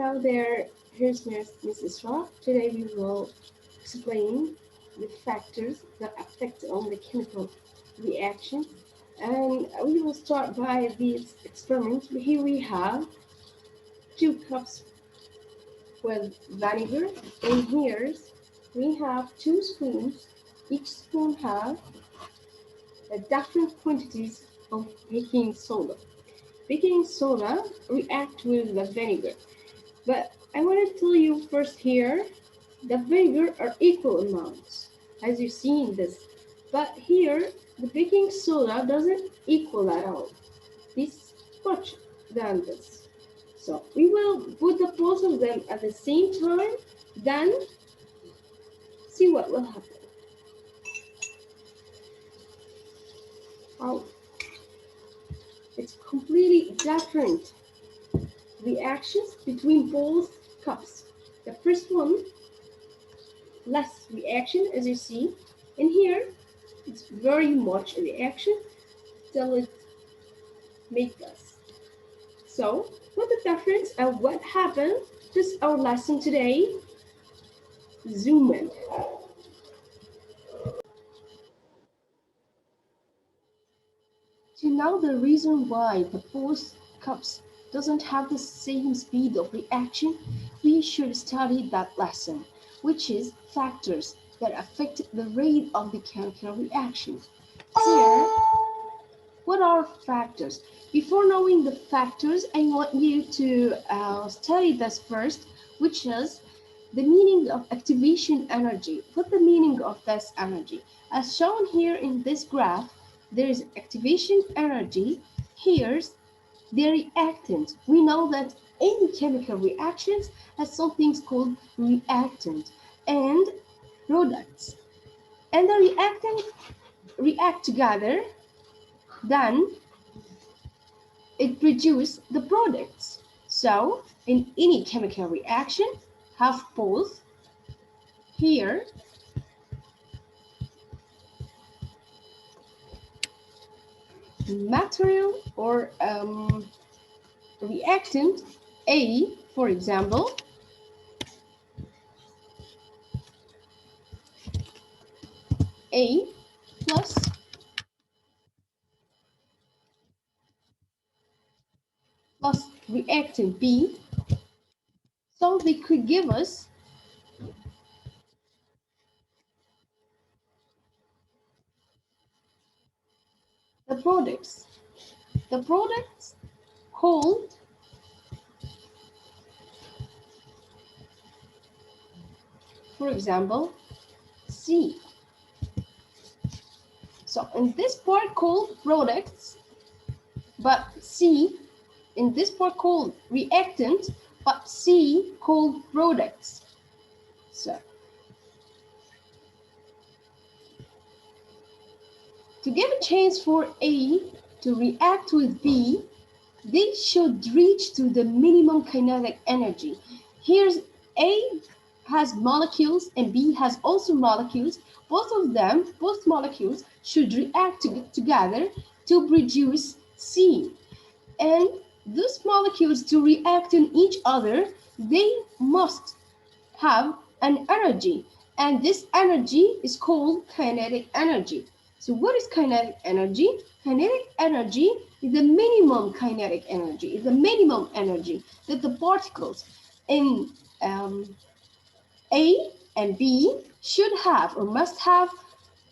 Hello there, here's Miss Isra. Today we will explain the factors that affect on the chemical reaction. And we will start by this experiment. Here we have 2 cups with vinegar, and here we have 2 spoons. Each spoon have different quantities of baking soda. Baking soda react with the vinegar. But I want to tell you first here, the vinegar are equal amounts, as you see in this. But here, the baking soda doesn't equal at all. This much than this. So we will put the both of them at the same time, then see what will happen. Oh, it's completely different reactions between both cups. The first one, less reaction as you see, and here it's very much reaction till it make us. So what the difference and what happened? This is our lesson today. Zoom in. To know the reason why the both cups doesn't have the same speed of reaction, we should study that lesson, which is factors that affect the rate of the chemical reaction. Here, what are factors? Before knowing the factors, I want you to study this first, which is the meaning of activation energy. What the meaning of this energy? As shown here in this graph, there is activation energy. Here's the reactant. We know that any chemical reactions has something called reactant and products. And the reactant react together, then it produces the products. So in any chemical reaction, have both here material or reactant A, for example, A plus reactant B. So they could give us the products. The products called for example, C. So in this part called products, but C in this part called reactant, but C called products. So to give a chance for A to react with B, they should reach to the minimum kinetic energy. Here's A has molecules and B has also molecules. Both of them, both molecules should react together to produce C. And those molecules to react in each other, they must have an energy. And this energy is called kinetic energy. So what is kinetic energy? Kinetic energy is the minimum kinetic energy, is the minimum energy that the particles in A and B should have or must have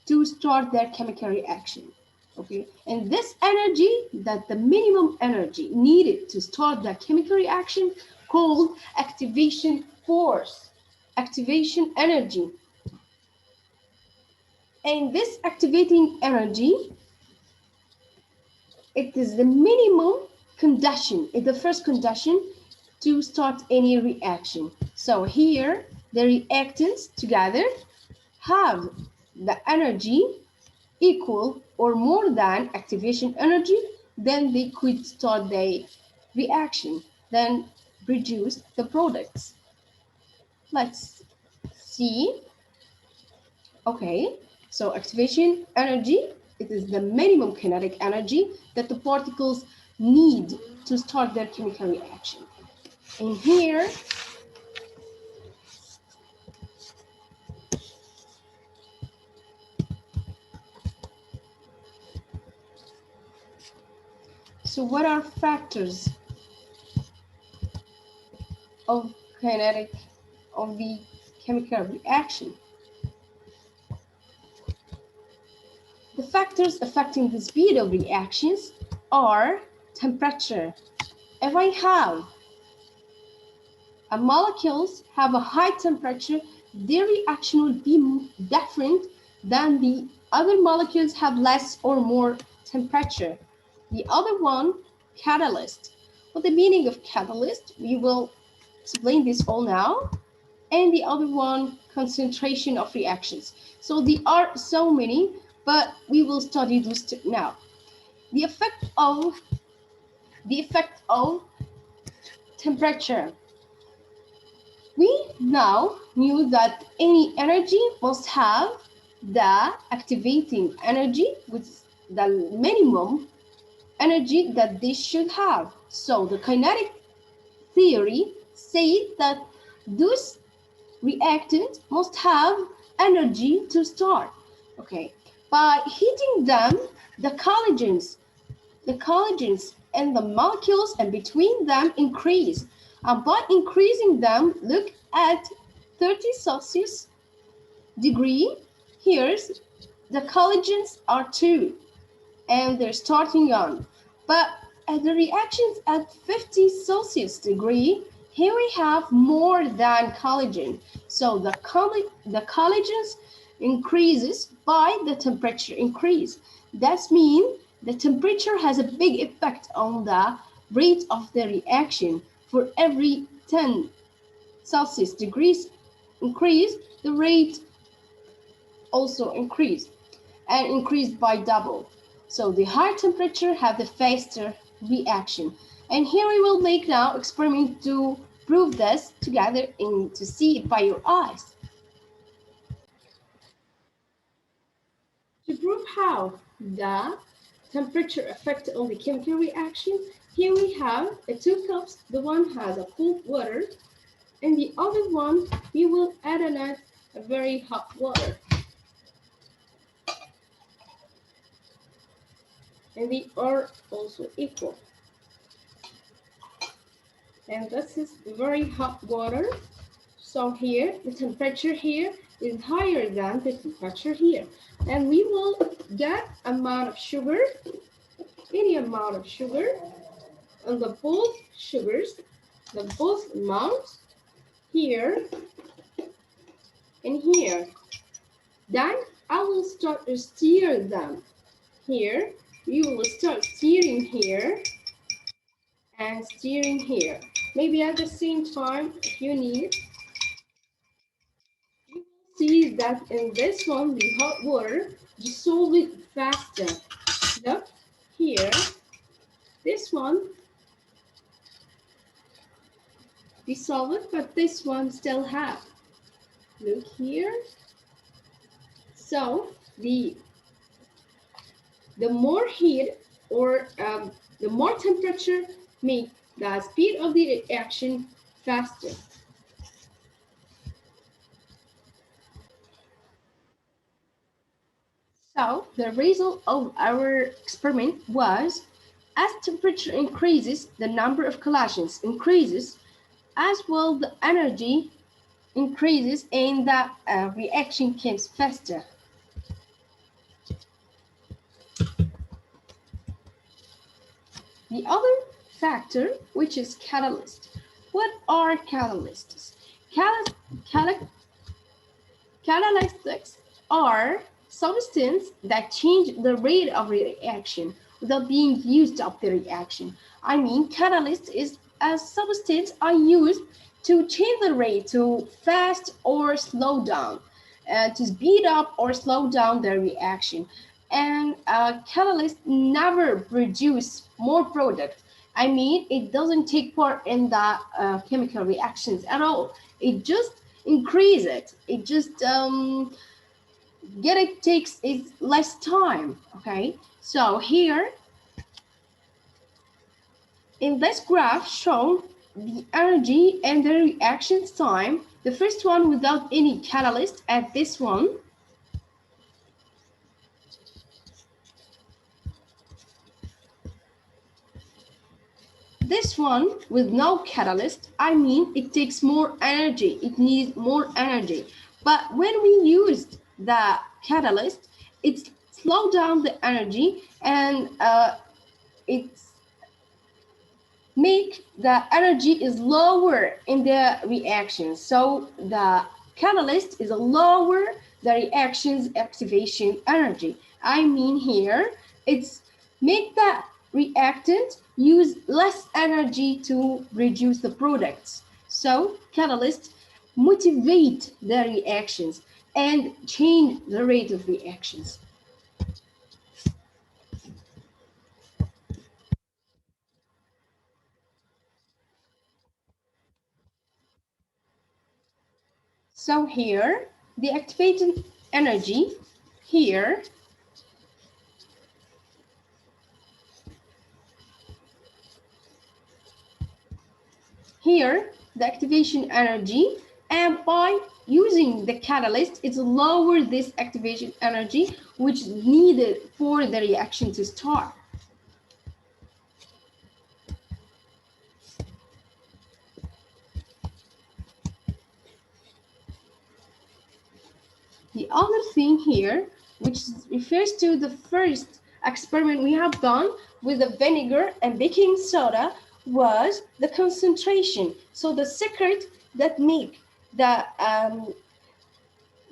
to start their chemical reaction. Okay, and this energy, that the minimum energy needed to start that chemical reaction, called activation force, activation energy. And this activating energy, it is the minimum condition, it's the first condition to start any reaction. So here, the reactants together have the energy equal or more than activation energy, then they could start the reaction, then produce the products. Let's see. Okay, so activation energy, it is the minimum kinetic energy that the particles need to start their chemical reaction. in here. So what are factors of kinetic of the chemical reaction? The factors affecting the speed of reactions are temperature. If I have molecules have a high temperature, their reaction will be different than the other molecules have less or more temperature. The other one, catalyst. What the meaning of catalyst? We will explain this all now. And the other one, concentration of reactions. So there are so many, but we will study those now. The effect of temperature. We now knew that any energy must have the activating energy with the minimum energy that they should have. So the kinetic theory said that those reactants must have energy to start. Okay, by heating them, the collagens and the molecules and between them increase. And by increasing them, look at 30 Celsius degree. Here's the collagens are 2 and they're starting on. But at the reactions at 50 Celsius degree, here we have more than collagen. So the collagens increases by the temperature increase. That means the temperature has a big effect on the rate of the reaction. For every 10 Celsius degrees increase, the rate also increase and increased by double. So the higher temperature have the faster reaction. And here we will make now experiment to prove this together and to see it by your eyes. To prove how the temperature affect on the chemical reaction, here we have 2 cups. The one has a cold water and the other one we will add in it a very hot water. And they are also equal. And this is very hot water. So here, the temperature here is higher than the temperature here. And we will get amount of sugar, any amount of sugar, and the both sugars, the both amounts here and here. Then I will start to stir them. Here, you will start stirring here and stirring here. Maybe at the same time, if you need, you will see that in this one, the hot water dissolve it faster. Look here, this one dissolve it, but this one still have. Look here. So the more heat or the more temperature make the speed of the reaction faster. So the result of our experiment was, as temperature increases, the number of collagens increases, as well the energy increases and the reaction comes faster. The other factor, which is catalyst. What are catalysts? Catalysts are substances that change the rate of reaction without being used of the reaction. I mean, catalyst is a substance I use to change the rate to fast or slow down, to speed up or slow down the reaction. And catalyst never produce more product. I mean, it doesn't take part in the chemical reactions at all. It just increase it. It just takes it less time. Okay, so here in this graph shown, the energy and the reaction time. The first one without any catalyst at this one. This one with no catalyst, I mean it takes more energy, it needs more energy. But when we used the catalyst, it slowed down the energy and it's make the energy is lower in the reaction. So the catalyst is lower the reaction's activation energy. I mean here, it's make the reactant use less energy to reduce the products. So catalyst motivate the reactions and change the rate of reactions. So here, the activated energy here the activation energy, and by using the catalyst, it's lower this activation energy which is needed for the reaction to start. The other thing here, which refers to the first experiment we have done with the vinegar and baking soda, was the concentration. So the secret that make the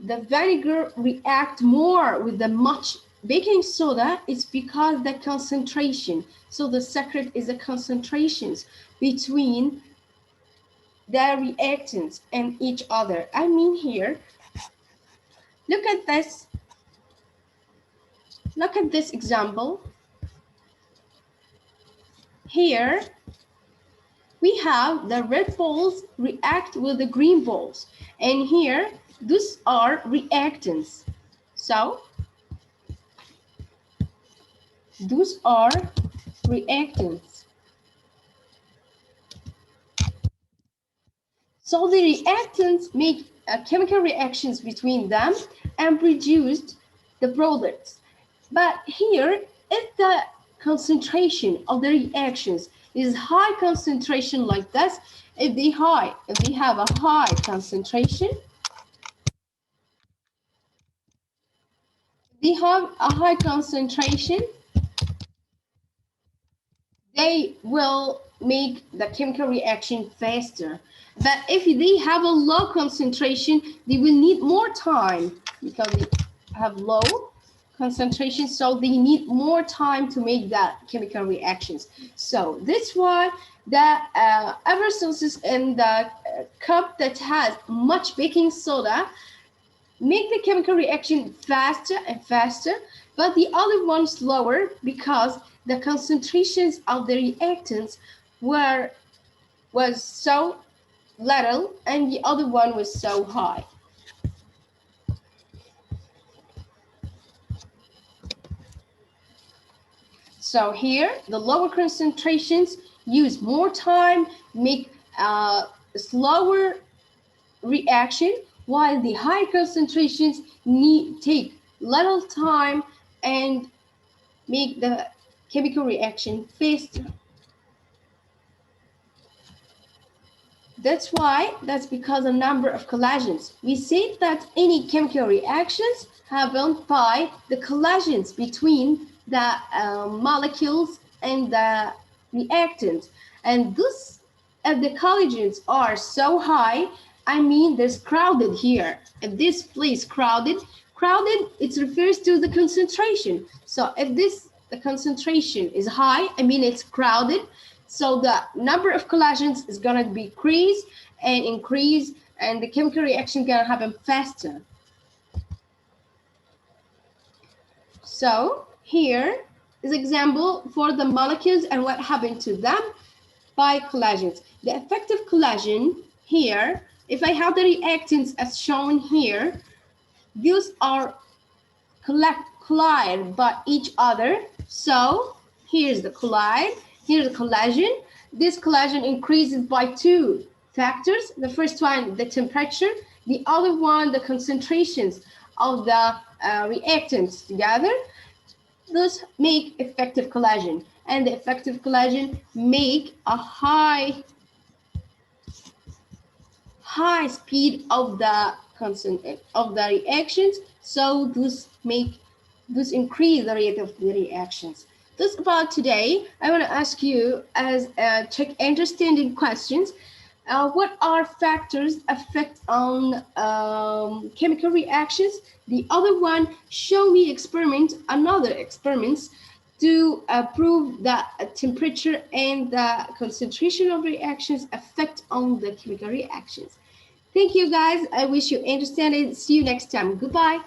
vinegar react more with the much baking soda is because the concentration. So the secret is the concentrations between the reactants and each other. I mean here, look at this. Look at this example. Here, we have the red balls react with the green balls. And here, these are reactants. So, those are reactants. So the reactants make chemical reactions between them and produce the products. But here, if the concentration of the reactions is high concentration like this, if they have a high concentration, they will make the chemical reaction faster. But if they have a low concentration, they will need more time because they have low concentration, so they need more time to make that chemical reactions. So that's why the ever since in the cup that has much baking soda make the chemical reaction faster and faster, but the other one slower because the concentrations of the reactants was so little and the other one was so high. So here, the lower concentrations use more time, make a slower reaction, while the high concentrations take little time and make the chemical reaction faster. That's because a number of collisions. We say that any chemical reactions happen by the collisions between the molecules and the reactants. And thus, if the collisions are so high, I mean there's crowded here. If this place crowded, it refers to the concentration. So if the concentration is high, I mean it's crowded. So the number of collisions is going to decrease and increase, and the chemical reaction is going to happen faster. So here is an example for the molecules and what happened to them by collisions. The effective collision here, if I have the reactants as shown here, these are collide by each other. So here's the collide, here's the collision. this collision increases by two factors. The first one, the temperature. The other one, the concentrations of the reactants together. Those make effective collision, and the effective collision make a high speed of the reactions. So those increase the rate of the reactions. That's about today. I want to ask you as check understanding questions. What are factors affect on chemical reactions? The other one, show me another experiments to prove that temperature and the concentration of reactions affect on the chemical reactions. Thank you guys. I wish you understand it. See you next time. Goodbye.